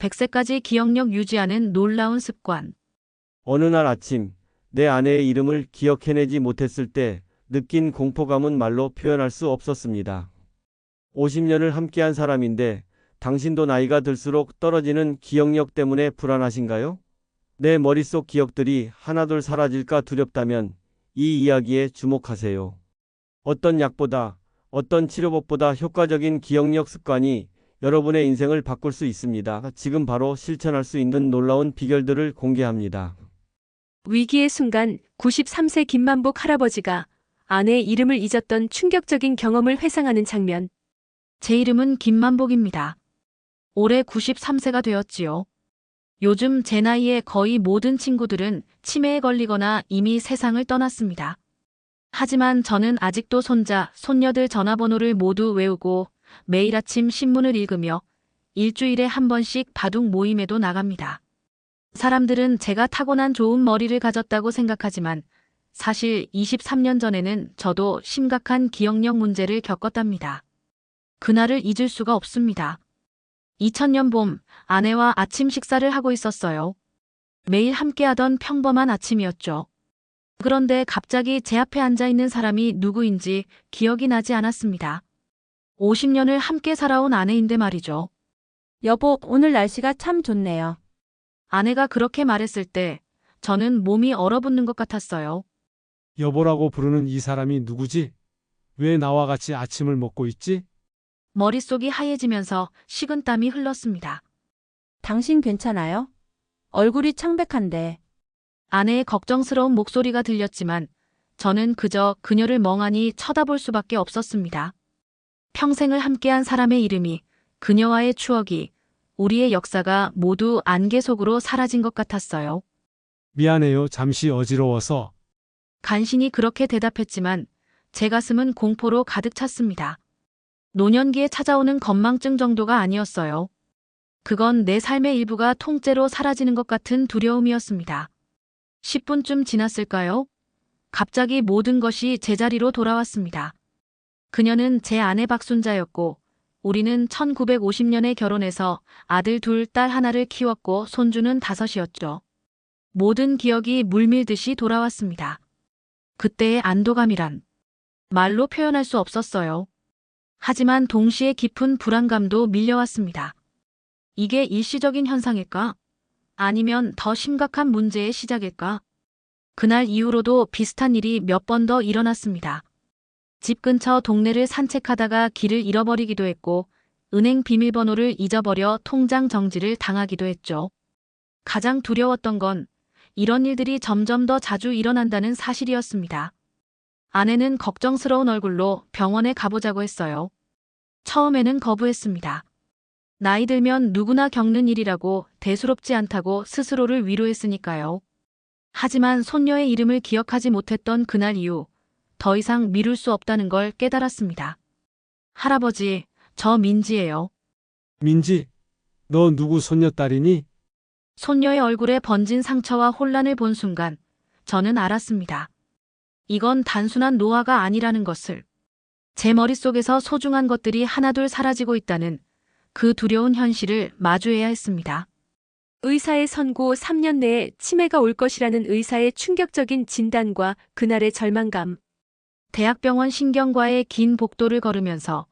100세까지 기억력 유지하는 놀라운 습관. 어느 날 아침, 내 아내의 이름을 기억해내지 못했을 때 느낀 공포감은 말로 표현할 수 없었습니다. 50년을 함께한 사람인데 당신도 나이가 들수록 떨어지는 기억력 때문에 불안하신가요? 내 머릿속 기억들이 하나둘 사라질까 두렵다면 이 이야기에 주목하세요. 어떤 약보다, 어떤 치료법보다 효과적인 기억력 습관이 여러분의 인생을 바꿀 수 있습니다. 지금 바로 실천할 수 있는 놀라운 비결들을 공개합니다. 위기의 순간 93세 김만복 할아버지가 아내의 이름을 잊었던 충격적인 경험을 회상하는 장면. 제 이름은 김만복입니다. 올해 93세가 되었지요. 요즘 제 나이에 거의 모든 친구들은 치매에 걸리거나 이미 세상을 떠났습니다. 하지만 저는 아직도 손자, 손녀들 전화번호를 모두 외우고 매일 아침 신문을 읽으며 일주일에 한 번씩 바둑 모임에도 나갑니다. 사람들은 제가 타고난 좋은 머리를 가졌다고 생각하지만 사실 23년 전에는 저도 심각한 기억력 문제를 겪었답니다. 그날을 잊을 수가 없습니다. 2000년 봄, 아내와 아침 식사를 하고 있었어요. 매일 함께하던 평범한 아침이었죠. 그런데 갑자기 제 앞에 앉아있는 사람이 누구인지 기억이 나지 않았습니다. 50년을 함께 살아온 아내인데 말이죠. 여보, 오늘 날씨가 참 좋네요. 아내가 그렇게 말했을 때 저는 몸이 얼어붙는 것 같았어요. 여보라고 부르는 이 사람이 누구지? 왜 나와 같이 아침을 먹고 있지? 머릿속이 하얘지면서 식은땀이 흘렀습니다. 당신 괜찮아요? 얼굴이 창백한데. 아내의 걱정스러운 목소리가 들렸지만 저는 그저 그녀를 멍하니 쳐다볼 수밖에 없었습니다. 평생을 함께한 사람의 이름이, 그녀와의 추억이, 우리의 역사가 모두 안개 속으로 사라진 것 같았어요. 미안해요. 잠시 어지러워서. 간신히 그렇게 대답했지만 제 가슴은 공포로 가득 찼습니다. 노년기에 찾아오는 건망증 정도가 아니었어요. 그건 내 삶의 일부가 통째로 사라지는 것 같은 두려움이었습니다. 10분쯤 지났을까요? 갑자기 모든 것이 제자리로 돌아왔습니다. 그녀는 제 아내 박순자였고 우리는 1950년에 결혼해서 아들 둘, 딸 하나를 키웠고 손주는 5이었죠. 모든 기억이 물밀듯이 돌아왔습니다. 그때의 안도감이란 말로 표현할 수 없었어요. 하지만 동시에 깊은 불안감도 밀려왔습니다. 이게 일시적인 현상일까? 아니면 더 심각한 문제의 시작일까? 그날 이후로도 비슷한 일이 몇 번 더 일어났습니다. 집 근처 동네를 산책하다가 길을 잃어버리기도 했고 은행 비밀번호를 잊어버려 통장 정지를 당하기도 했죠. 가장 두려웠던 건 이런 일들이 점점 더 자주 일어난다는 사실이었습니다. 아내는 걱정스러운 얼굴로 병원에 가보자고 했어요. 처음에는 거부했습니다. 나이 들면 누구나 겪는 일이라고 대수롭지 않다고 스스로를 위로했으니까요. 하지만 손녀의 이름을 기억하지 못했던 그날 이후 더 이상 미룰 수 없다는 걸 깨달았습니다. 할아버지, 저 민지예요. 민지, 너 누구 손녀딸이니? 손녀의 얼굴에 번진 상처와 혼란을 본 순간 저는 알았습니다. 이건 단순한 노화가 아니라는 것을. 제 머릿속에서 소중한 것들이 하나둘 사라지고 있다는 그 두려운 현실을 마주해야 했습니다. 의사의 선고 3년 내에 치매가 올 것이라는 의사의 충격적인 진단과 그날의 절망감. 대학병원 신경과의 긴 복도를 걸으면서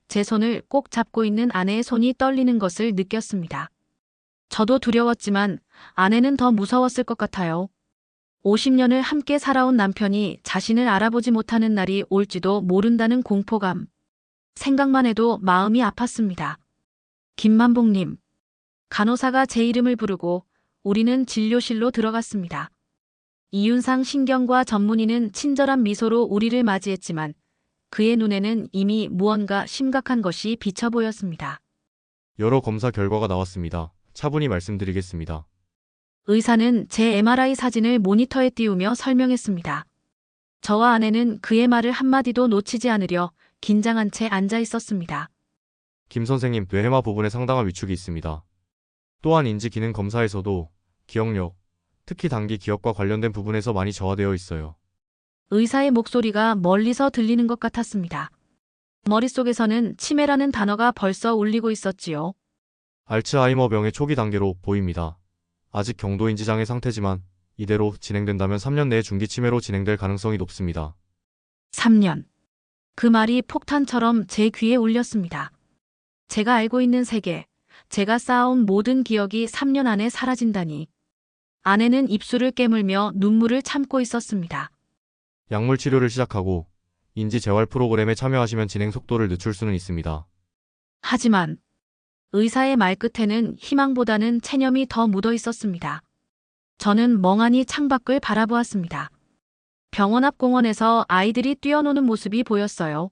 제 손을 꼭 잡고 있는 아내의 손이 떨리는 것을 느꼈습니다. 저도 두려웠지만 아내는 더 무서웠을 것 같아요. 50년을 함께 살아온 남편이 자신을 알아보지 못하는 날이 올지도 모른다는 공포감. 생각만 해도 마음이 아팠습니다. 김만복님. 간호사가 제 이름을 부르고 우리는 진료실로 들어갔습니다. 이윤상 신경과 전문의는 친절한 미소로 우리를 맞이했지만 그의 눈에는 이미 무언가 심각한 것이 비쳐 보였습니다. 여러 검사 결과가 나왔습니다. 차분히 말씀드리겠습니다. 의사는 제 MRI 사진을 모니터에 띄우며 설명했습니다. 저와 아내는 그의 말을 한마디도 놓치지 않으려 긴장한 채 앉아 있었습니다. 김 선생님, 뇌해마 부분에 상당한 위축이 있습니다. 또한 인지 기능 검사에서도 기억력, 특히 단기 기억과 관련된 부분에서 많이 저하되어 있어요. 의사의 목소리가 멀리서 들리는 것 같았습니다. 머릿속에서는 치매라는 단어가 벌써 울리고 있었지요. 알츠하이머병의 초기 단계로 보입니다. 아직 경도인지 장애 상태지만 이대로 진행된다면 3년 내에 중기 치매로 진행될 가능성이 높습니다. 3년. 그 말이 폭탄처럼 제 귀에 울렸습니다. 제가 알고 있는 세계, 제가 쌓아온 모든 기억이 3년 안에 사라진다니. 아내는 입술을 깨물며 눈물을 참고 있었습니다. 약물 치료를 시작하고 인지 재활 프로그램에 참여하시면 진행 속도를 늦출 수는 있습니다. 하지만 의사의 말끝에는 희망보다는 체념이 더 묻어 있었습니다. 저는 멍하니 창밖을 바라보았습니다. 병원 앞 공원에서 아이들이 뛰어노는 모습이 보였어요.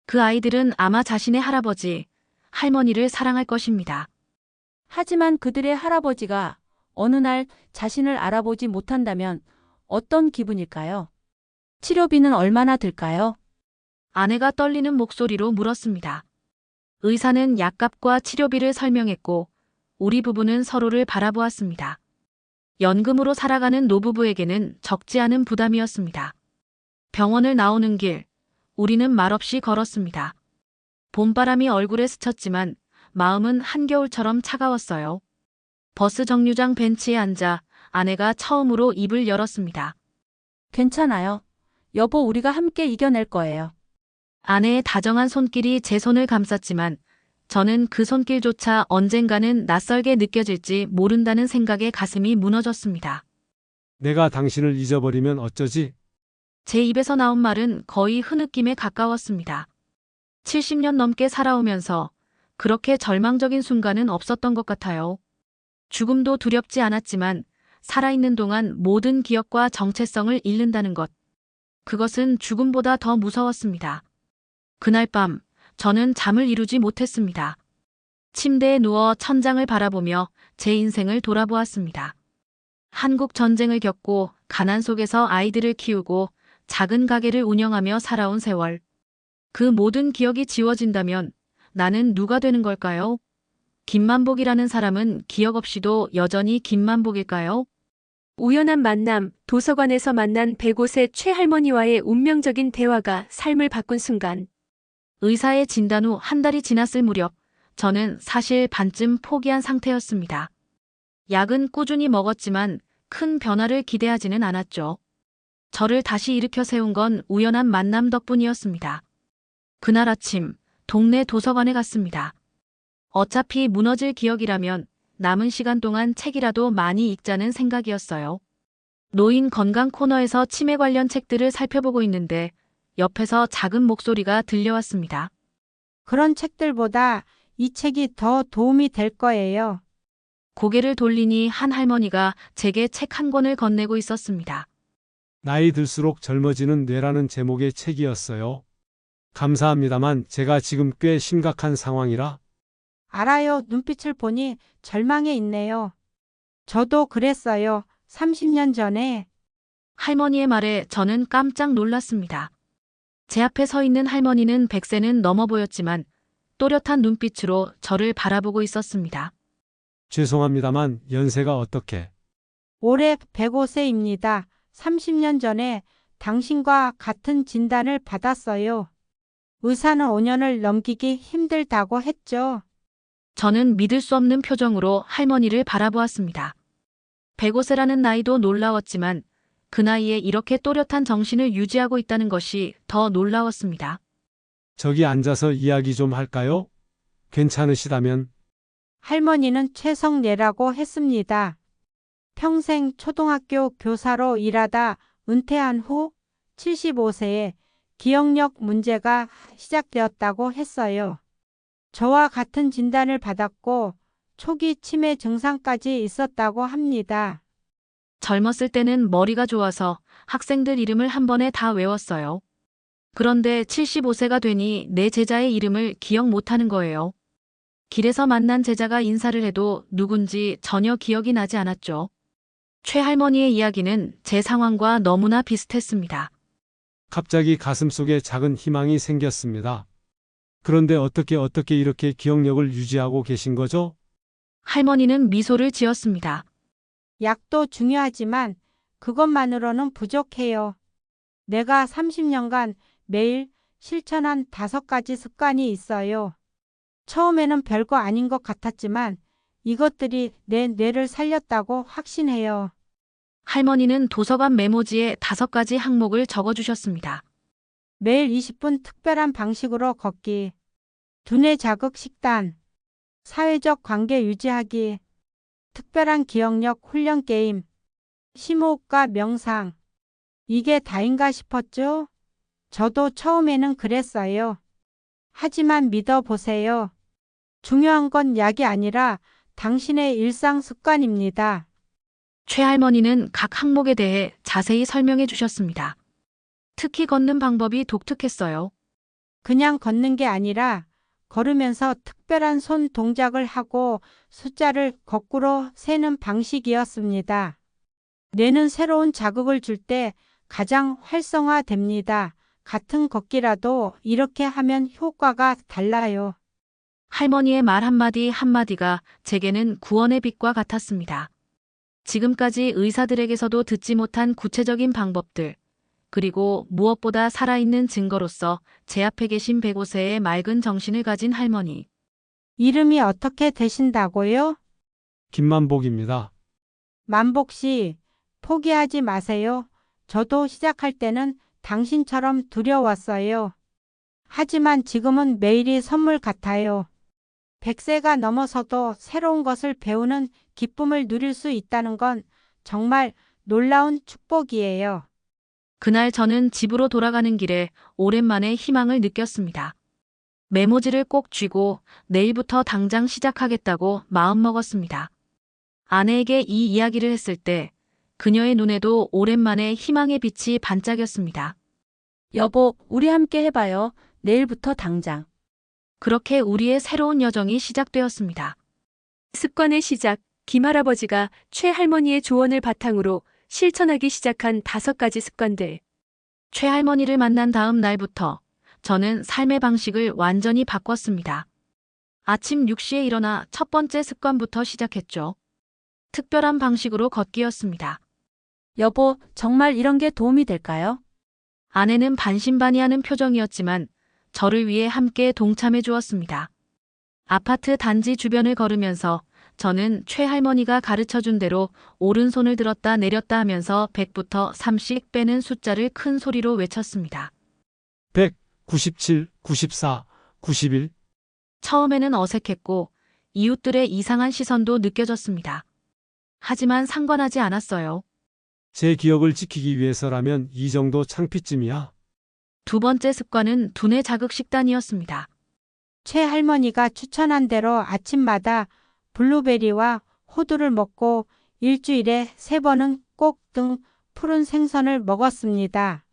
그 아이들은 아마 자신의 할아버지, 할머니를 사랑할 것입니다. 하지만 그들의 할아버지가 어느 날 자신을 알아보지 못한다면 어떤 기분일까요? 치료비는 얼마나 들까요? 아내가 떨리는 목소리로 물었습니다. 의사는 약값과 치료비를 설명했고 우리 부부는 서로를 바라보았습니다. 연금으로 살아가는 노부부에게는 적지 않은 부담이었습니다. 병원을 나오는 길, 우리는 말없이 걸었습니다. 봄바람이 얼굴에 스쳤지만 마음은 한겨울처럼 차가웠어요. 버스 정류장 벤치에 앉아 아내가 처음으로 입을 열었습니다. 괜찮아요. 여보, 우리가 함께 이겨낼 거예요. 아내의 다정한 손길이 제 손을 감쌌지만 저는 그 손길조차 언젠가는 낯설게 느껴질지 모른다는 생각에 가슴이 무너졌습니다. 내가 당신을 잊어버리면 어쩌지? 제 입에서 나온 말은 거의 흐느낌에 가까웠습니다. 70년 넘게 살아오면서 그렇게 절망적인 순간은 없었던 것 같아요. 죽음도 두렵지 않았지만 살아있는 동안 모든 기억과 정체성을 잃는다는 것. 그것은 죽음보다 더 무서웠습니다. 그날 밤 저는 잠을 이루지 못했습니다. 침대에 누워 천장을 바라보며 제 인생을 돌아보았습니다. 한국 전쟁을 겪고 가난 속에서 아이들을 키우고 작은 가게를 운영하며 살아온 세월. 그 모든 기억이 지워진다면 나는 누가 되는 걸까요? 김만복이라는 사람은 기억 없이도 여전히 김만복일까요? 우연한 만남, 도서관에서 만난 105세 최할머니와의 운명적인 대화가 삶을 바꾼 순간. 의사의 진단 후 한 달이 지났을 무렵 저는 사실 반쯤 포기한 상태였습니다. 약은 꾸준히 먹었지만 큰 변화를 기대하지는 않았죠. 저를 다시 일으켜 세운 건 우연한 만남 덕분이었습니다. 그날 아침 동네 도서관에 갔습니다. 어차피 무너질 기억이라면 남은 시간 동안 책이라도 많이 읽자는 생각이었어요. 노인 건강 코너에서 치매 관련 책들을 살펴보고 있는데 옆에서 작은 목소리가 들려왔습니다. 그런 책들보다 이 책이 더 도움이 될 거예요. 고개를 돌리니 한 할머니가 제게 책 한 권을 건네고 있었습니다. 나이 들수록 젊어지는 뇌라는 제목의 책이었어요. 감사합니다만 제가 지금 꽤 심각한 상황이라. 알아요. 눈빛을 보니 절망에 있네요. 저도 그랬어요. 30년 전에. 할머니의 말에 저는 깜짝 놀랐습니다. 제 앞에 서 있는 할머니는 100세는 넘어 보였지만 또렷한 눈빛으로 저를 바라보고 있었습니다. 죄송합니다만 연세가 어떻게? 올해 105세입니다. 30년 전에 당신과 같은 진단을 받았어요. 의사는 5년을 넘기기 힘들다고 했죠. 저는 믿을 수 없는 표정으로 할머니를 바라보았습니다. 105세라는 나이도 놀라웠지만 그 나이에 이렇게 또렷한 정신을 유지하고 있다는 것이 더 놀라웠습니다. 저기 앉아서 이야기 좀 할까요? 괜찮으시다면. 할머니는 최성례라고 했습니다. 평생 초등학교 교사로 일하다 은퇴한 후 75세에 기억력 문제가 시작되었다고 했어요. 저와 같은 진단을 받았고 초기 치매 증상까지 있었다고 합니다. 젊었을 때는 머리가 좋아서 학생들 이름을 한 번에 다 외웠어요. 그런데 75세가 되니 내 제자의 이름을 기억 못하는 거예요. 길에서 만난 제자가 인사를 해도 누군지 전혀 기억이 나지 않았죠. 최 할머니의 이야기는 제 상황과 너무나 비슷했습니다. 갑자기 가슴속에 작은 희망이 생겼습니다. 그런데 어떻게 이렇게 기억력을 유지하고 계신 거죠? 할머니는 미소를 지었습니다. 약도 중요하지만 그것만으로는 부족해요. 내가 30년간 매일 실천한 5가지 습관이 있어요. 처음에는 별거 아닌 것 같았지만 이것들이 내 뇌를 살렸다고 확신해요. 할머니는 도서관 메모지에 5가지 항목을 적어주셨습니다. 매일 20분 특별한 방식으로 걷기, 두뇌 자극 식단, 사회적 관계 유지하기, 특별한 기억력 훈련 게임, 심호흡과 명상. 이게 다인가 싶었죠? 저도 처음에는 그랬어요. 하지만 믿어보세요. 중요한 건 약이 아니라 당신의 일상 습관입니다. 최할머니는 각 항목에 대해 자세히 설명해 주셨습니다. 특히 걷는 방법이 독특했어요. 그냥 걷는 게 아니라 걸으면서 특별한 손 동작을 하고 숫자를 거꾸로 세는 방식이었습니다. 뇌는 새로운 자극을 줄 때 가장 활성화됩니다. 같은 걷기라도 이렇게 하면 효과가 달라요. 할머니의 말 한마디 한마디가 제게는 구원의 빛과 같았습니다. 지금까지 의사들에게서도 듣지 못한 구체적인 방법들, 그리고 무엇보다 살아있는 증거로서 제 앞에 계신 105세의 맑은 정신을 가진 할머니. 이름이 어떻게 되신다고요? 김만복입니다. 만복 씨, 포기하지 마세요. 저도 시작할 때는 당신처럼 두려웠어요. 하지만 지금은 매일이 선물 같아요. 100세가 넘어서도 새로운 것을 배우는 기쁨을 누릴 수 있다는 건 정말 놀라운 축복이에요. 그날 저는 집으로 돌아가는 길에 오랜만에 희망을 느꼈습니다. 메모지를 꼭 쥐고 내일부터 당장 시작하겠다고 마음먹었습니다. 아내에게 이 이야기를 했을 때 그녀의 눈에도 오랜만에 희망의 빛이 반짝였습니다. 여보, 우리 함께 해봐요. 내일부터 당장. 그렇게 우리의 새로운 여정이 시작되었습니다. 습관의 시작, 김할아버지가 최할머니의 조언을 바탕으로 실천하기 시작한 5가지 습관들. 최할머니를 만난 다음 날부터 저는 삶의 방식을 완전히 바꿨습니다. 아침 6시에 일어나 첫 번째 습관부터 시작했죠. 특별한 방식으로 걷기였습니다. 여보, 정말 이런 게 도움이 될까요? 아내는 반신반의하는 표정이었지만 저를 위해 함께 동참해 주었습니다. 아파트 단지 주변을 걸으면서 저는 최할머니가 가르쳐준 대로 오른손을 들었다 내렸다 하면서 100부터 30 빼는 숫자를 큰 소리로 외쳤습니다. 100, 97, 94, 91. 처음에는 어색했고 이웃들의 이상한 시선도 느껴졌습니다. 하지만 상관하지 않았어요. 제 기억을 지키기 위해서라면 이 정도 창피쯤이야. 두 번째 습관은 두뇌 자극 식단이었습니다. 최할머니가 추천한 대로 아침마다 블루베리와 호두를 먹고 일주일에 3번은 꼭 등 푸른 생선을 먹었습니다.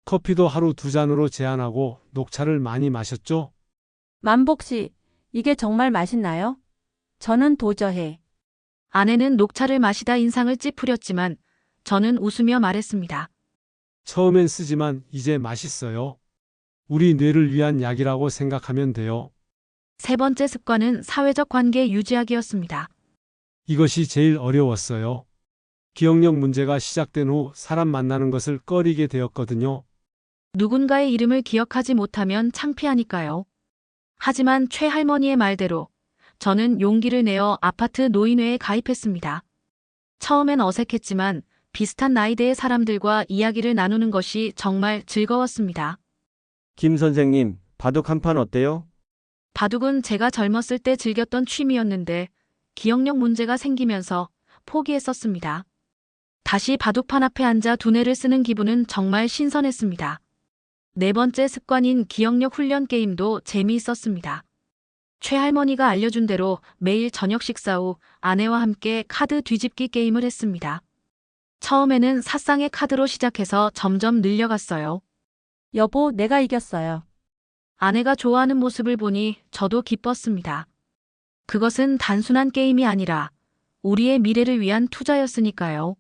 커피도 하루 2잔으로 제한하고 녹차를 많이 마셨죠? 만복 씨, 이게 정말 맛있나요? 저는 도저히. 아내는 녹차를 마시다 인상을 찌푸렸지만 저는 웃으며 말했습니다. 처음엔 쓰지만 이제 맛있어요. 우리 뇌를 위한 약이라고 생각하면 돼요. 세 번째 습관은 사회적 관계 유지하기였습니다. 이것이 제일 어려웠어요. 기억력 문제가 시작된 후 사람 만나는 것을 꺼리게 되었거든요. 누군가의 이름을 기억하지 못하면 창피하니까요. 하지만 최할머니의 말대로 저는 용기를 내어 아파트 노인회에 가입했습니다. 처음엔 어색했지만 비슷한 나이대의 사람들과 이야기를 나누는 것이 정말 즐거웠습니다. 김 선생님, 바둑 한 판 어때요? 바둑은 제가 젊었을 때 즐겼던 취미였는데 기억력 문제가 생기면서 포기했었습니다. 다시 바둑판 앞에 앉아 두뇌를 쓰는 기분은 정말 신선했습니다. 네 번째 습관인 기억력 훈련 게임도 재미있었습니다. 최할머니가 알려준 대로 매일 저녁 식사 후 아내와 함께 카드 뒤집기 게임을 했습니다. 처음에는 사쌍의 카드로 시작해서 점점 늘려갔어요. 여보, 내가 이겼어요. 아내가 좋아하는 모습을 보니 저도 기뻤습니다. 그것은 단순한 게임이 아니라 우리의 미래를 위한 투자였으니까요.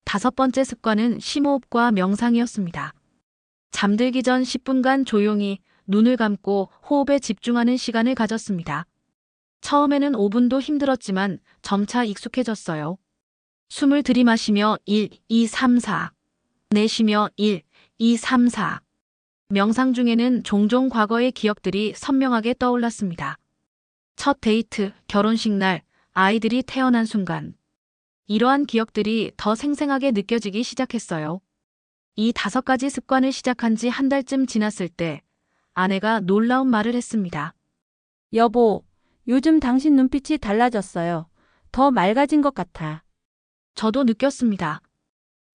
5번째 습관은 심호흡과 명상이었습니다. 잠들기 전 10분간 조용히 눈을 감고 호흡에 집중하는 시간을 가졌습니다. 처음에는 5분도 힘들었지만 점차 익숙해졌어요. 숨을 들이마시며 1, 2, 3, 4. 내쉬며 1, 2, 3, 4. 명상 중에는 종종 과거의 기억들이 선명하게 떠올랐습니다. 첫 데이트, 결혼식 날, 아이들이 태어난 순간. 이러한 기억들이 더 생생하게 느껴지기 시작했어요. 이 5가지 습관을 시작한 지 한 달쯤 지났을 때 아내가 놀라운 말을 했습니다. 여보, 요즘 당신 눈빛이 달라졌어요. 더 맑아진 것 같아. 저도 느꼈습니다.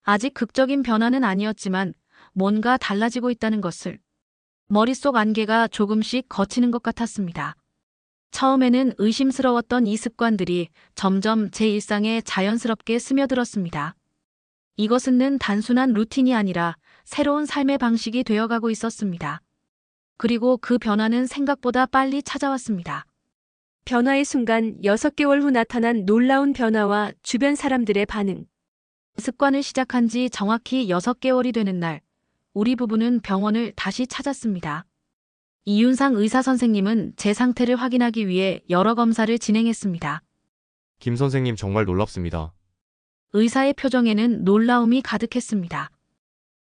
아직 극적인 변화는 아니었지만 뭔가 달라지고 있다는 것을. 머릿속 안개가 조금씩 걷히는 것 같았습니다. 처음에는 의심스러웠던 이 습관들이 점점 제 일상에 자연스럽게 스며들었습니다. 이것은 단순한 루틴이 아니라 새로운 삶의 방식이 되어가고 있었습니다. 그리고 그 변화는 생각보다 빨리 찾아왔습니다. 변화의 순간 6개월 후 나타난 놀라운 변화와 주변 사람들의 반응. 습관을 시작한 지 정확히 6개월이 되는 날, 우리 부부는 병원을 다시 찾았습니다. 이윤상 의사 선생님은 제 상태를 확인하기 위해 여러 검사를 진행했습니다. 김 선생님 정말 놀랍습니다. 의사의 표정에는 놀라움이 가득했습니다.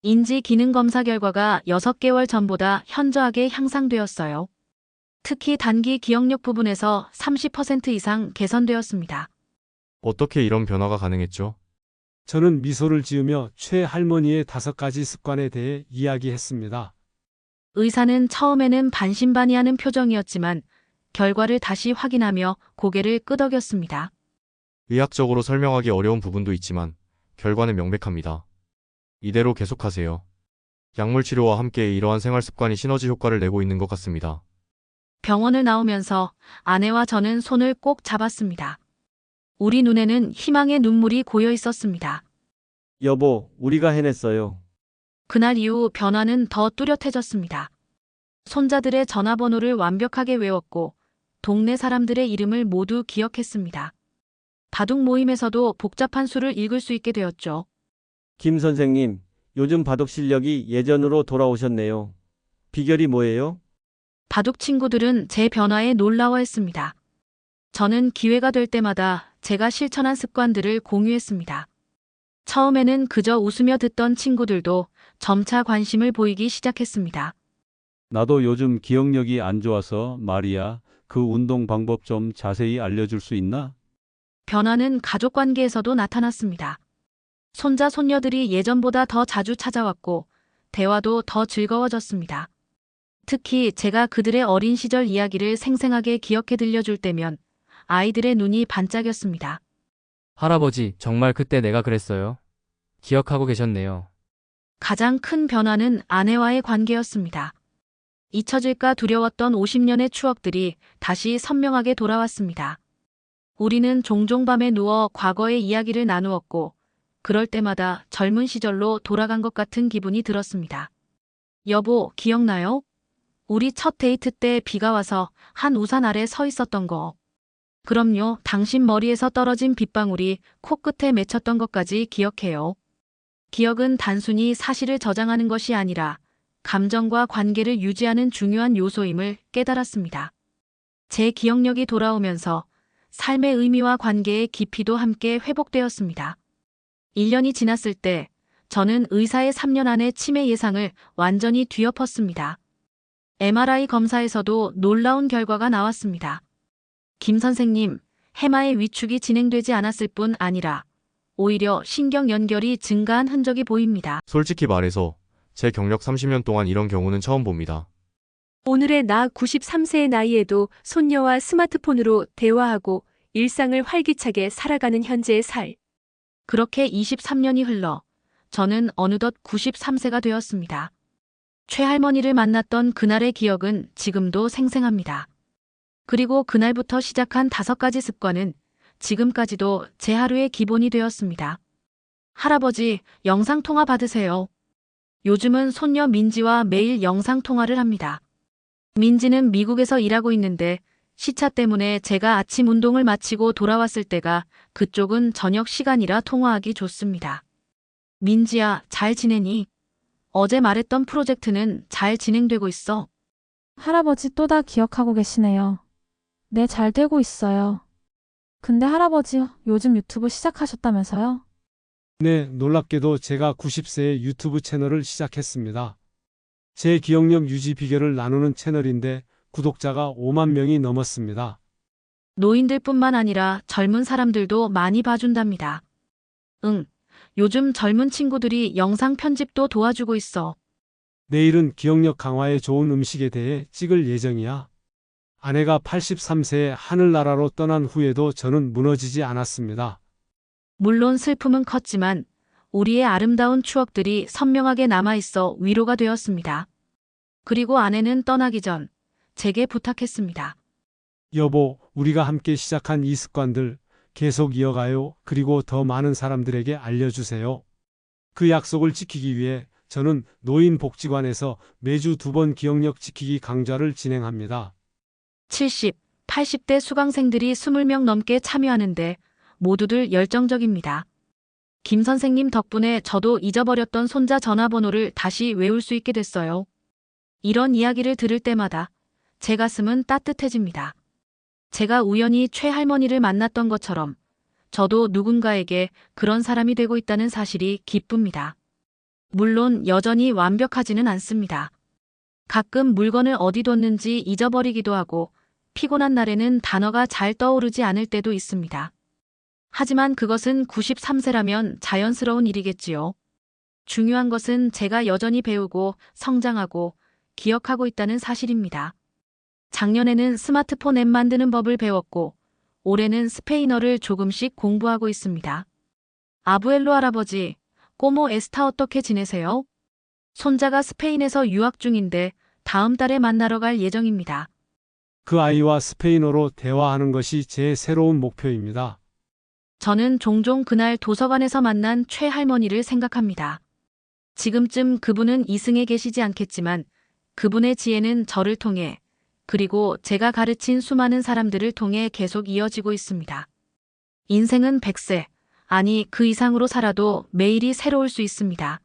인지 기능 검사 결과가 6개월 전보다 현저하게 향상되었어요. 특히 단기 기억력 부분에서 30% 이상 개선되었습니다. 어떻게 이런 변화가 가능했죠? 저는 미소를 지으며 최할머니의 5가지 습관에 대해 이야기했습니다. 의사는 처음에는 반신반의하는 표정이었지만 결과를 다시 확인하며 고개를 끄덕였습니다. 의학적으로 설명하기 어려운 부분도 있지만 결과는 명백합니다. 이대로 계속하세요. 약물 치료와 함께 이러한 생활 습관이 시너지 효과를 내고 있는 것 같습니다. 병원을 나오면서 아내와 저는 손을 꼭 잡았습니다. 우리 눈에는 희망의 눈물이 고여 있었습니다. 여보, 우리가 해냈어요. 그날 이후 변화는 더 뚜렷해졌습니다. 손자들의 전화번호를 완벽하게 외웠고 동네 사람들의 이름을 모두 기억했습니다. 바둑 모임에서도 복잡한 수를 읽을 수 있게 되었죠. 김 선생님, 요즘 바둑 실력이 예전으로 돌아오셨네요. 비결이 뭐예요? 바둑 친구들은 제 변화에 놀라워했습니다. 저는 기회가 될 때마다 제가 실천한 습관들을 공유했습니다. 처음에는 그저 웃으며 듣던 친구들도 점차 관심을 보이기 시작했습니다. 나도 요즘 기억력이 안 좋아서 말이야. 그 운동 방법 좀 자세히 알려줄 수 있나? 변화는 가족 관계에서도 나타났습니다. 손자, 손녀들이 예전보다 더 자주 찾아왔고 대화도 더 즐거워졌습니다. 특히 제가 그들의 어린 시절 이야기를 생생하게 기억해 들려줄 때면 아이들의 눈이 반짝였습니다. 할아버지, 정말 그때 내가 그랬어요. 기억하고 계셨네요. 가장 큰 변화는 아내와의 관계였습니다. 잊혀질까 두려웠던 50년의 추억들이 다시 선명하게 돌아왔습니다. 우리는 종종 밤에 누워 과거의 이야기를 나누었고 그럴 때마다 젊은 시절로 돌아간 것 같은 기분이 들었습니다. 여보, 기억나요? 우리 첫 데이트 때 비가 와서 한 우산 아래 서 있었던 거. 그럼요, 당신 머리에서 떨어진 빗방울이 코끝에 맺혔던 것까지 기억해요. 기억은 단순히 사실을 저장하는 것이 아니라 감정과 관계를 유지하는 중요한 요소임을 깨달았습니다. 제 기억력이 돌아오면서 삶의 의미와 관계의 깊이도 함께 회복되었습니다. 1년이 지났을 때 저는 의사의 3년 안의 치매 예상을 완전히 뒤엎었습니다. MRI 검사에서도 놀라운 결과가 나왔습니다. 김 선생님, 해마의 위축이 진행되지 않았을 뿐 아니라 오히려 신경 연결이 증가한 흔적이 보입니다. 솔직히 말해서 제 경력 30년 동안 이런 경우는 처음 봅니다. 오늘의 나 93세의 나이에도 손녀와 스마트폰으로 대화하고 일상을 활기차게 살아가는 현재의 살. 그렇게 23년이 흘러 저는 어느덧 93세가 되었습니다. 최할머니를 만났던 그날의 기억은 지금도 생생합니다. 그리고 그날부터 시작한 5가지 습관은 지금까지도 제 하루의 기본이 되었습니다. 할아버지, 영상통화 받으세요. 요즘은 손녀 민지와 매일 영상통화를 합니다. 민지는 미국에서 일하고 있는데 시차 때문에 제가 아침 운동을 마치고 돌아왔을 때가 그쪽은 저녁 시간이라 통화하기 좋습니다. 민지야, 잘 지내니? 어제 말했던 프로젝트는 잘 진행되고 있어. 할아버지 또 다 기억하고 계시네요. 네, 잘 되고 있어요. 근데 할아버지, 요즘 유튜브 시작하셨다면서요? 네, 놀랍게도 제가 90세에 유튜브 채널을 시작했습니다. 제 기억력 유지 비결을 나누는 채널인데 구독자가 5만 명이 넘었습니다. 노인들뿐만 아니라 젊은 사람들도 많이 봐준답니다. 응, 요즘 젊은 친구들이 영상 편집도 도와주고 있어. 내일은 기억력 강화에 좋은 음식에 대해 찍을 예정이야. 아내가 83세에 하늘나라로 떠난 후에도 저는 무너지지 않았습니다. 물론 슬픔은 컸지만 우리의 아름다운 추억들이 선명하게 남아있어 위로가 되었습니다. 그리고 아내는 떠나기 전 제게 부탁했습니다. 여보, 우리가 함께 시작한 이 습관들 계속 이어가요. 그리고 더 많은 사람들에게 알려주세요. 그 약속을 지키기 위해 저는 노인복지관에서 매주 2번 기억력 지키기 강좌를 진행합니다. 70, 80대 수강생들이 20명 넘게 참여하는데 모두들 열정적입니다. 김 선생님 덕분에 저도 잊어버렸던 손자 전화번호를 다시 외울 수 있게 됐어요. 이런 이야기를 들을 때마다 제 가슴은 따뜻해집니다. 제가 우연히 최 할머니를 만났던 것처럼 저도 누군가에게 그런 사람이 되고 있다는 사실이 기쁩니다. 물론 여전히 완벽하지는 않습니다. 가끔 물건을 어디 뒀는지 잊어버리기도 하고 피곤한 날에는 단어가 잘 떠오르지 않을 때도 있습니다. 하지만 그것은 93세라면 자연스러운 일이겠지요. 중요한 것은 제가 여전히 배우고 성장하고 기억하고 있다는 사실입니다. 작년에는 스마트폰 앱 만드는 법을 배웠고 올해는 스페인어를 조금씩 공부하고 있습니다. 아부엘로 할아버지, 꼬모 에스타 어떻게 지내세요? 손자가 스페인에서 유학 중인데 다음 달에 만나러 갈 예정입니다. 그 아이와 스페인어로 대화하는 것이 제 새로운 목표입니다. 저는 종종 그날 도서관에서 만난 최 할머니를 생각합니다. 지금쯤 그분은 이승에 계시지 않겠지만 그분의 지혜는 저를 통해 그리고 제가 가르친 수많은 사람들을 통해 계속 이어지고 있습니다. 인생은 100세, 아니 그 이상으로 살아도 매일이 새로울 수 있습니다.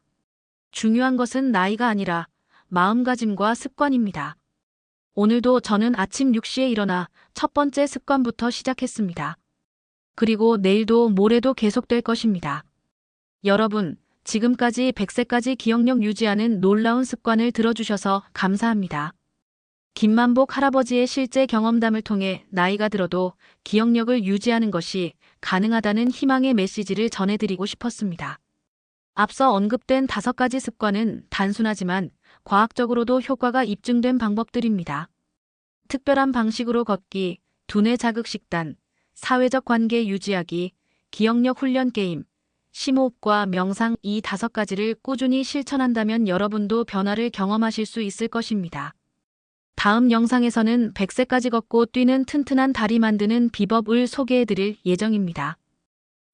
중요한 것은 나이가 아니라 마음가짐과 습관입니다. 오늘도 저는 아침 6시에 일어나 첫 번째 습관부터 시작했습니다. 그리고 내일도 모레도 계속될 것입니다. 여러분, 지금까지 100세까지 기억력 유지하는 놀라운 습관을 들어주셔서 감사합니다. 김만복 할아버지의 실제 경험담을 통해 나이가 들어도 기억력을 유지하는 것이 가능하다는 희망의 메시지를 전해드리고 싶었습니다. 앞서 언급된 5가지 습관은 단순하지만 과학적으로도 효과가 입증된 방법들입니다. 특별한 방식으로 걷기, 두뇌 자극 식단, 사회적 관계 유지하기, 기억력 훈련 게임, 심호흡과 명상 이 5가지를 꾸준히 실천한다면 여러분도 변화를 경험하실 수 있을 것입니다. 다음 영상에서는 100세까지 걷고 뛰는 튼튼한 다리 만드는 비법을 소개해드릴 예정입니다.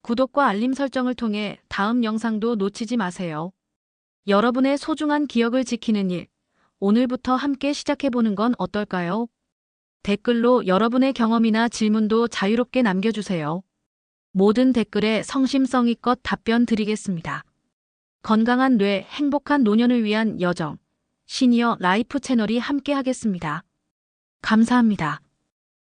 구독과 알림 설정을 통해 다음 영상도 놓치지 마세요. 여러분의 소중한 기억을 지키는 일, 오늘부터 함께 시작해보는 건 어떨까요? 댓글로 여러분의 경험이나 질문도 자유롭게 남겨주세요. 모든 댓글에 성심성의껏 답변 드리겠습니다. 건강한 뇌, 행복한 노년을 위한 여정, 시니어 라이프 채널이 함께하겠습니다. 감사합니다.